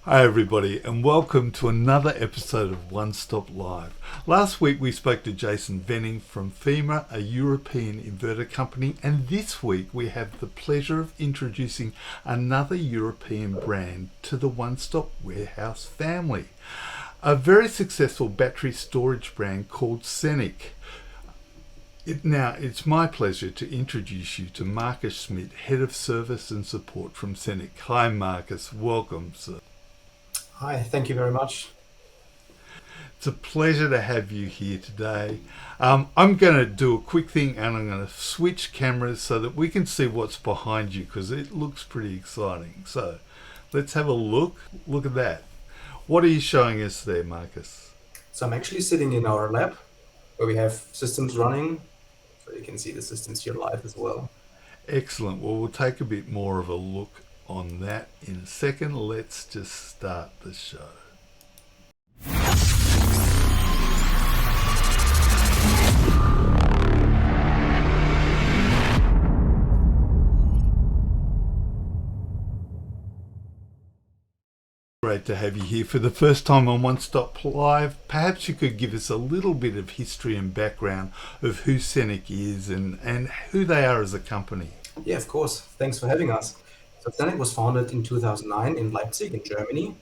Hi everybody and welcome to another episode of One Stop Live. Last week we spoke to Jason Venning from FEMA, a European inverter company, and this week we have the pleasure of introducing another European brand to the One Stop Warehouse family. A very successful battery storage brand called SENEC. It's my pleasure to introduce you to Markus Schmid, Head of Service and Support from SENEC. Hi Markus, welcome sir. Hi, thank you very much. It's a pleasure to have you here today. I'm going to do a quick thing and I'm going to switch cameras so that we can see what's behind you because it looks pretty exciting. So let's have a look. Look at that. What are you showing us there, Marcus? So I'm actually sitting in our lab where we have systems running. So you can see the systems here live as well. Excellent. Well, we'll take a bit more of a look on that in a second. Let's just start the show. Great to have you here for the first time on One Stop Live. Perhaps you could give us a little bit of history and background of who SENEC is and who they are as a company. Yeah, of course. Thanks for having us. So SENEC was founded in 2009 in Leipzig in Germany.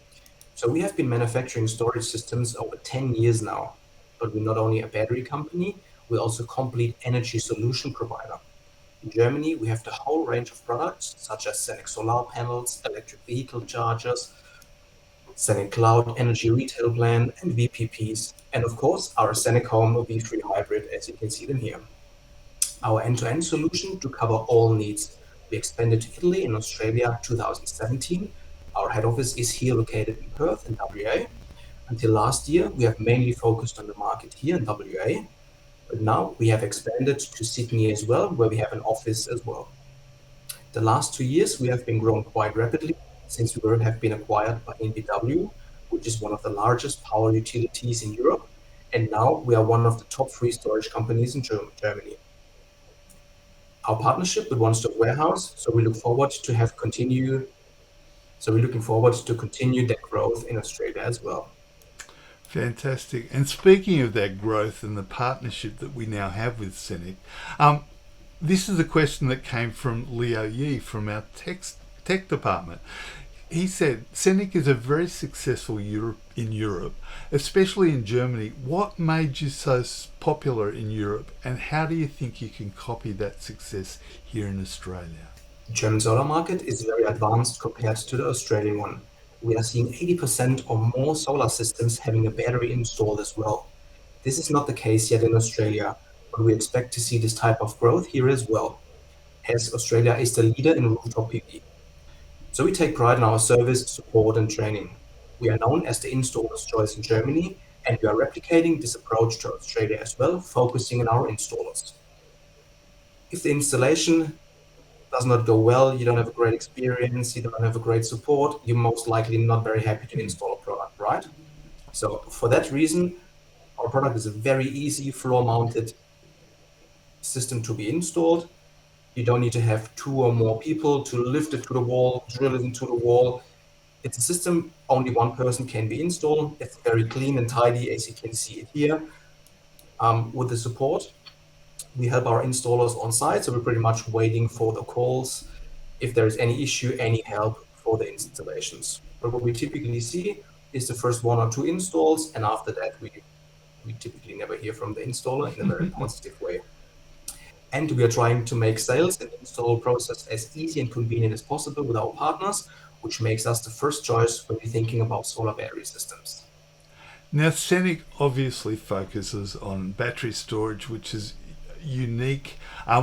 So we have been manufacturing storage systems over 10 years now. But we're not only a battery company, we're also a complete energy solution provider. In Germany, we have the whole range of products such as SENEC solar panels, electric vehicle chargers, SENEC Cloud Energy Retail Plan, and VPPs, and of course our SENEC.Home V3 hybrid, as you can see them here. Our end-to-end solution to cover all needs. We expanded to Italy and Australia 2017. Our head office is here located in Perth in WA. Until last year, we have mainly focused on the market here in WA, but now we have expanded to Sydney as well, where we have an office as well. The last 2 years, we have been growing quite rapidly since we have been acquired by NBW, which is one of the largest power utilities in Europe. And now we are one of the top 3 storage companies in Germany. Our partnership with One Stop Warehouse, so we're looking forward to continue that growth in Australia as well. Fantastic. And speaking of that growth and the partnership that we now have with SENEC, this is a question that came from Leo Yee from our tech department. He said, SENEC is a very successful in Europe, especially in Germany. What made you so popular in Europe and how do you think you can copy that success here in Australia? The German solar market is very advanced compared to the Australian one. We are seeing 80% or more solar systems having a battery installed as well. This is not the case yet in Australia, but we expect to see this type of growth here as well, as Australia is the leader in rooftop PV. So we take pride in our service, support, and training. We are known as the installer's choice in Germany, and we are replicating this approach to Australia as well, focusing on our installers. If the installation does not go well, you don't have a great experience, you don't have a great support, you're most likely not very happy to install a product, right? So for that reason, our product is a very easy floor-mounted system to be installed. You don't need to have 2 or more people to lift it to the wall, drill it into the wall. It's a system only one person can be installed. It's very clean and tidy, as you can see it here. With the support, we help our installers on site, so we're pretty much waiting for the calls if there is any issue, any help for the installations. But what we typically see is the first 1 or 2 installs, and after that, we typically never hear from the installer in a very positive way. And we are trying to make sales and install process as easy and convenient as possible with our partners, which makes us the first choice when we're thinking about solar battery systems. Now, SENEC obviously focuses on battery storage, which is unique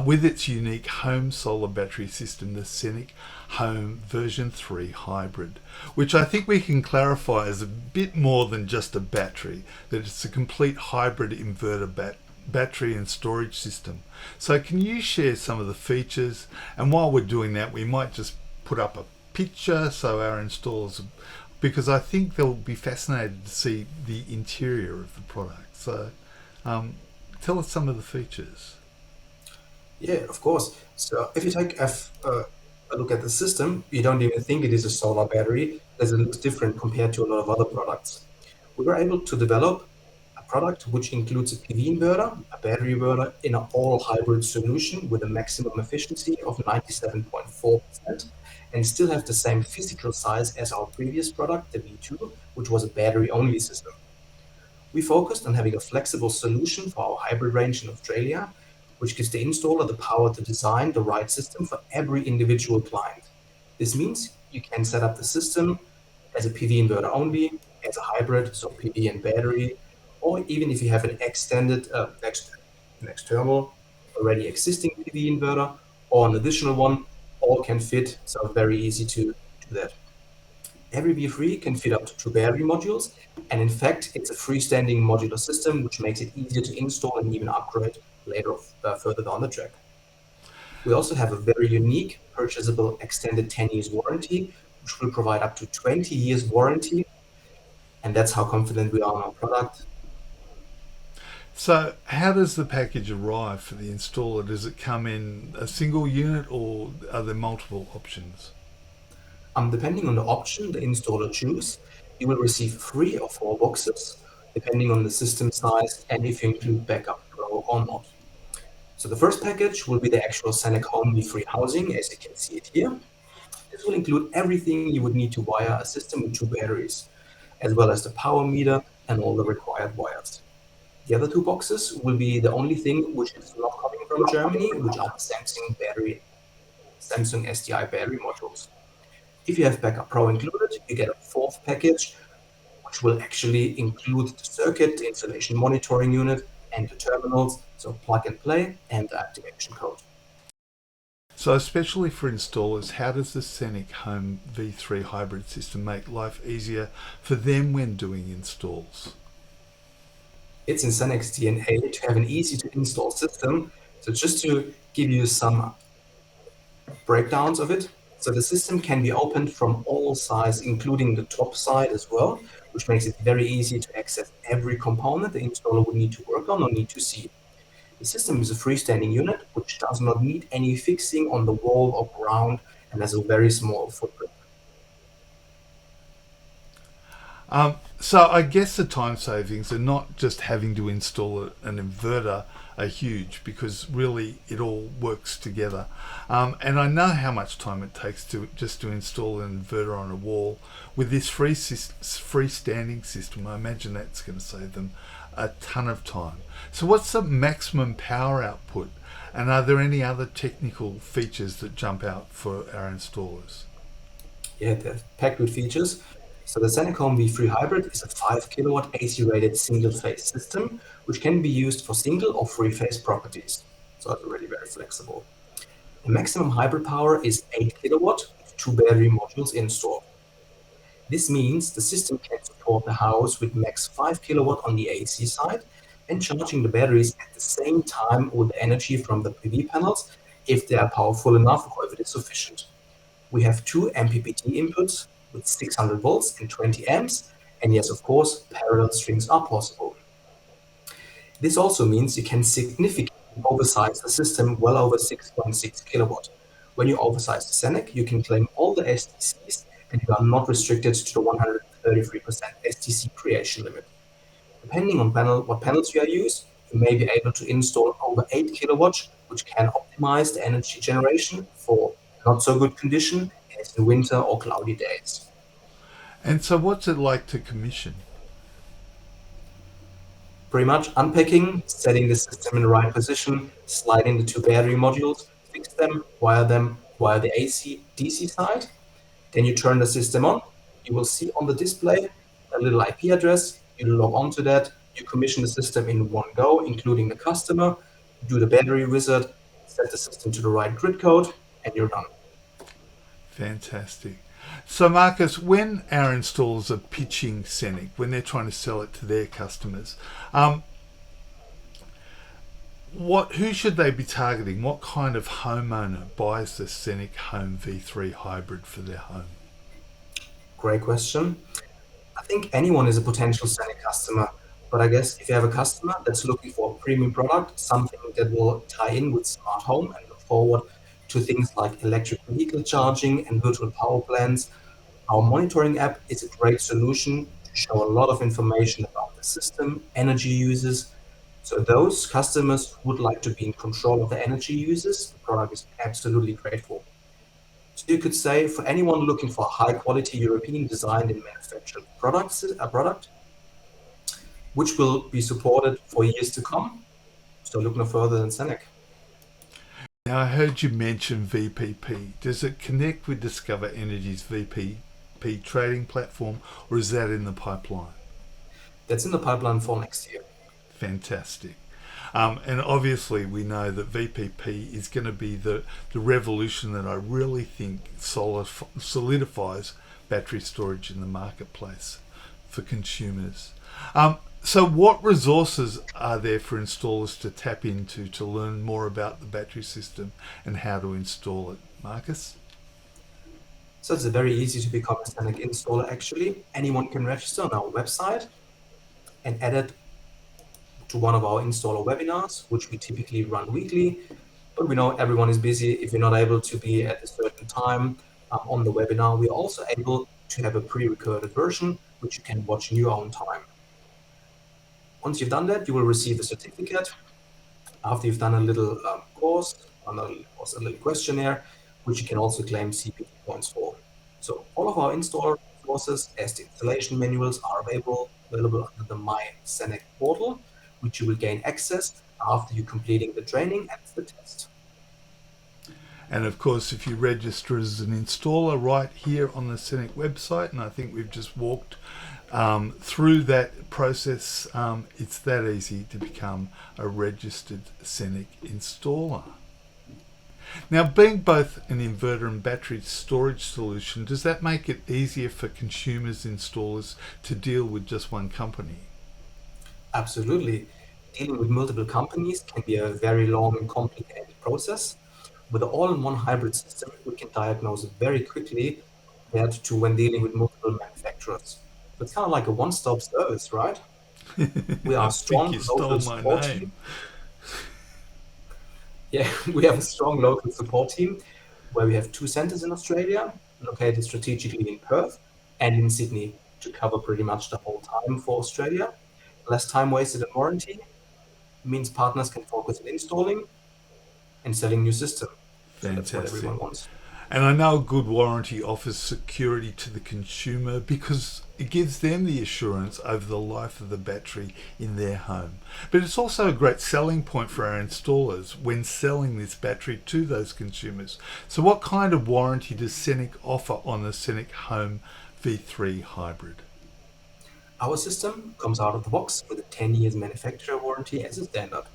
with its unique home solar battery system, the SENEC.Home V3 hybrid, which I think we can clarify as a bit more than just a battery, that it's a complete hybrid inverter battery and storage system. So can you share some of the features? And while we're doing that, we might just put up a picture so our installers, because I think they'll be fascinated to see the interior of the product. So tell us some of the features. Yeah, of course. So if you take a a look at the system, you don't even think it is a solar battery because it looks different compared to a lot of other products. We were able to develop a product which includes a PV inverter, a battery inverter in an all hybrid solution with a maximum efficiency of 97.4% and still have the same physical size as our previous product, the V2, which was a battery only system. We focused on having a flexible solution for our hybrid range in Australia, which gives the installer the power to design the right system for every individual client. This means you can set up the system as a PV inverter only, as a hybrid, so PV and battery, or even if you have an an external, already existing PV inverter, or an additional one, all can fit, so very easy to do that. Every V3 can fit up to 2 battery modules, and in fact, it's a freestanding modular system, which makes it easier to install and even upgrade later further down the track. We also have a very unique purchasable extended 10 years warranty, which will provide up to 20 years warranty, and that's how confident we are in our product. So, how does the package arrive for the installer? Does it come in a single unit or are there multiple options? Depending on the option the installer choose, you will receive 3 or 4 boxes, depending on the system size and if you include Backup Pro or not. So the first package will be the actual SENEC.Home V3 housing, as you can see it here. This will include everything you would need to wire a system with 2 batteries, as well as the power meter and all the required wires. The other 2 boxes will be the only thing which is not coming from Germany, which are the Samsung SDI battery modules. If you have Backup Pro included, you get a fourth package, which will actually include the circuit, the installation monitoring unit, and the terminals, so plug and play, and the activation code. So, especially for installers, how does the Scenic Home V3 hybrid system make life easier for them when doing installs? It's in SENEC's DNA to have an easy to install system. So just to give you some breakdowns of it. So the system can be opened from all sides, including the top side as well, which makes it very easy to access every component the installer would need to work on or need to see. The system is a freestanding unit, which does not need any fixing on the wall or ground and has a very small footprint. So I guess the time savings are not just having to install an inverter are huge because really it all works together. And I know how much time it takes to just to install an inverter on a wall. With this freestanding system, I imagine that's going to save them a ton of time. So what's the maximum power output? And are there any other technical features that jump out for our installers? Yeah, they're packed with features. So the SENEC-Home V3 Hybrid is a 5 kilowatt AC rated single phase system, which can be used for single or three phase properties. So it's really very flexible. The maximum hybrid power is 8 kilowatt with 2 battery modules installed. This means the system can support the house with max 5 kilowatt on the AC side and charging the batteries at the same time with the energy from the PV panels if they are powerful enough or if it is sufficient. We have 2 MPPT inputs with 600 volts and 20 amps, and yes, of course, parallel strings are possible. This also means you can significantly oversize the system well over 6.6 kilowatt. When you oversize the SENEC, you can claim all the STCs and you are not restricted to the 133% STC creation limit. Depending on what panels you use, you may be able to install over 8 kilowatts, which can optimize the energy generation for not so good condition as in winter or cloudy days. And so what's it like to commission? Pretty much unpacking, setting the system in the right position, sliding the 2 battery modules, fix them via the AC DC side. Then you turn the system on. You will see on the display a little IP address. You log on to that. You commission the system in one go, including the customer. You do the battery wizard, set the system to the right grid code, and you're done. Fantastic. So, Marcus, when our installers are pitching Scenic, when they're trying to sell it to their customers, who should they be targeting? What kind of homeowner buys the Scenic Home V3 hybrid for their home? Great question. I think anyone is a potential SENEC customer, but I guess if you have a customer that's looking for a premium product, something that will tie in with smart home and look forward to things like electric vehicle charging and virtual power plants. Our monitoring app is a great solution to show a lot of information about the system, energy uses. So those customers who would like to be in control of the energy uses, the product is absolutely great for. So you could say for anyone looking for a high quality European designed and manufactured products, a product which will be supported for years to come. So look no further than SENEC. Now, I heard you mention VPP. Does it connect with Discover Energy's VPP trading platform, or is that in the pipeline? That's in the pipeline for next year. Fantastic. And obviously, we know that VPP is going to be the revolution that I really think solidifies battery storage in the marketplace for consumers. So, what resources are there for installers to tap into to learn more about the battery system and how to install it? Marcus? So it's very easy to become a SENEC installer actually. Anyone can register on our website and add it to one of our installer webinars, which we typically run weekly. But we know everyone is busy. If you're not able to be at a certain time on the webinar, we're also able to have a pre-recorded version, which you can watch in your own time. Once you've done that, you will receive a certificate after you've done a little course, a little questionnaire, which you can also claim CPT points for. So all of our installer resources, as the installation manuals, are available under the My SENEC portal, which you will gain access after you completing the training and the test. And of course, if you register as an installer right here on the SENEC website, and I think we've just walked through that process, it's that easy to become a registered SENEC installer. Now, being both an inverter and battery storage solution, does that make it easier for consumers installers to deal with just one company? Absolutely. Dealing with multiple companies can be a very long and complicated process. With the all-in-one hybrid system, we can diagnose it very quickly compared to when dealing with multiple manufacturers. So it's kind of like a one-stop service, right? We are I a think strong you local stole my support team. name. Yeah, we have a strong local support team where we have two centers in Australia, located strategically in Perth and in Sydney to cover pretty much the whole time for Australia. Less time wasted in warranty means partners can focus on installing and selling new system. So that's what Fantastic. everyone wants. And I know a good warranty offers security to the consumer because it gives them the assurance over the life of the battery in their home. But it's also a great selling point for our installers when selling this battery to those consumers. So what kind of warranty does SENEC offer on the SENEC.Home V3 hybrid? Our system comes out of the box with a 10 years manufacturer warranty as a standard.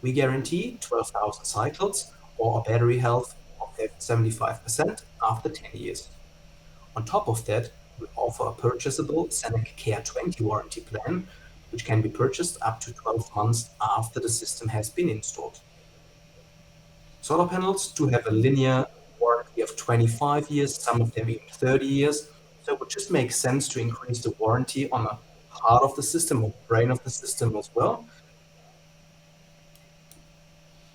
We guarantee 12,000 cycles or a battery health of 75% after 10 years. On top of that, we offer a purchasable SENEC Care 20 warranty plan, which can be purchased up to 12 months after the system has been installed. Solar panels do have a linear warranty of 25 years, some of them even 30 years. So it would just make sense to increase the warranty on the heart of the system or brain of the system as well.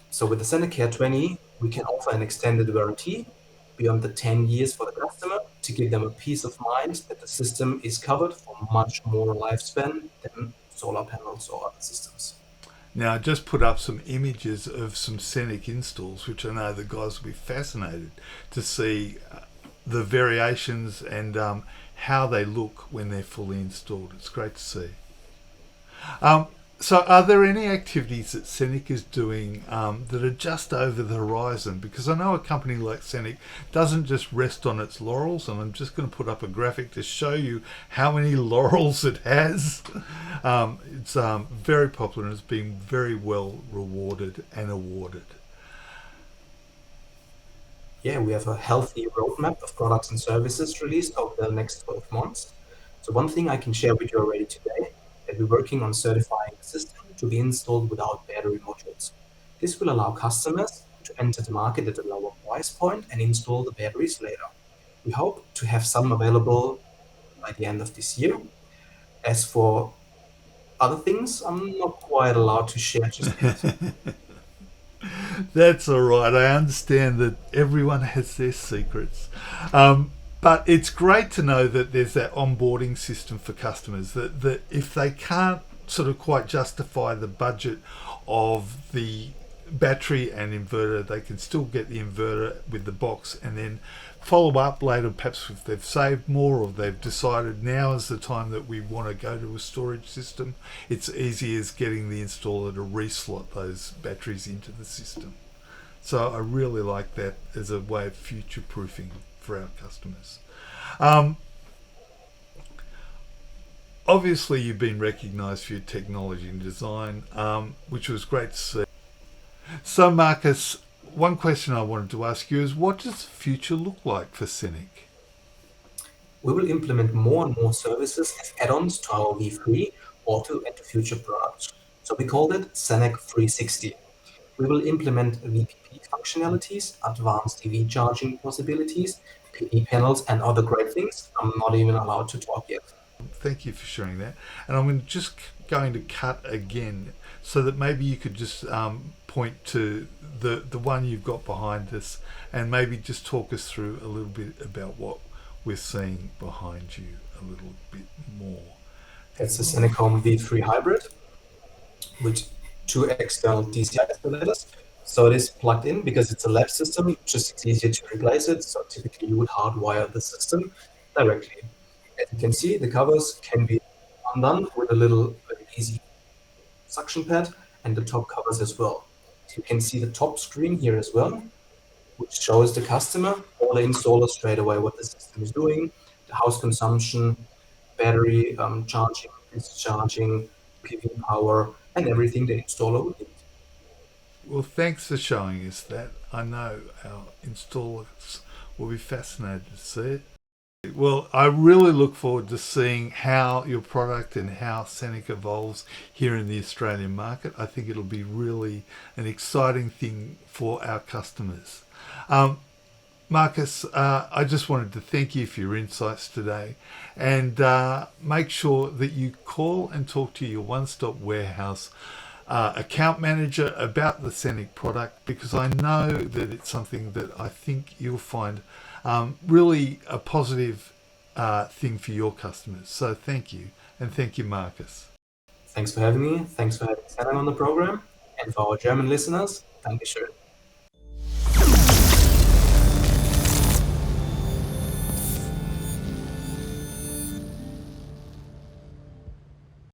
So with the SENEC Care 20, we can offer an extended warranty beyond the 10 years for the customer to give them a peace of mind that the system is covered for much more lifespan than solar panels or other systems. Now, I just put up some images of some SENEC installs, which I know the guys will be fascinated to see the variations and how they look when they're fully installed. It's great to see. So, are there any activities that SENEC is doing that are just over the horizon? Because I know a company like SENEC doesn't just rest on its laurels, and I'm just going to put up a graphic to show you how many laurels it has. It's very popular and it's been very well rewarded and awarded. Yeah, we have a healthy roadmap of products and services released over the next 12 months. So one thing I can share with you already today, that we're working on certifying the system to be installed without battery modules. This will allow customers to enter the market at a lower price point and install the batteries later. We hope to have some available by the end of this year. As for other things, I'm not quite allowed to share just yet. That's all right. I understand that everyone has their secrets. But it's great to know that there's that onboarding system for customers that if they can't sort of quite justify the budget of the battery and inverter, they can still get the inverter with the box and then follow up later, perhaps if they've saved more or they've decided now is the time that we want to go to a storage system. It's easy as getting the installer to reslot those batteries into the system. So I really like that as a way of future proofing for our customers. Um, Obviously, you've been recognised for your technology and design, which was great to see. So, Marcus, one question I wanted to ask you is what does the future look like for SENEC? We will implement more and more services as add-ons to our V3 or to into future products. So we called it SENEC 360. We will implement VPP functionalities, advanced EV charging possibilities, PV panels, and other great things I'm not even allowed to talk yet. Thank you for sharing that. And I'm just going to cut again so that maybe you could just point to the one you've got behind us and maybe just talk us through a little bit about what we're seeing behind you a little bit more. That's the SENEC.Home V3 hybrid with two external DCI isolators. So it is plugged in because it's a lab system, just it's easier to replace it. So typically you would hardwire the system directly. As you can see, the covers can be undone with a little very easy suction pad and the top covers as well. So you can see the top screen here as well, which shows the customer or the installer straight away what the system is doing, the house consumption, battery charging, discharging, PV power, and everything the installer would need. Well, thanks for showing us that. I know our installers will be fascinated to see it. Well, I really look forward to seeing how your product and how SENEC evolves here in the Australian market. I think it'll be really an exciting thing for our customers. Um, Marcus, I just wanted to thank you for your insights today and make sure that you call and talk to your one stop warehouse account manager about the SENEC product because I know that it's something that I think you'll find really a positive thing for your customers. So thank you, and thank you, Marcus. Thanks for having me. Thanks for having Shannon on the program. And for our German listeners, Dankeschön.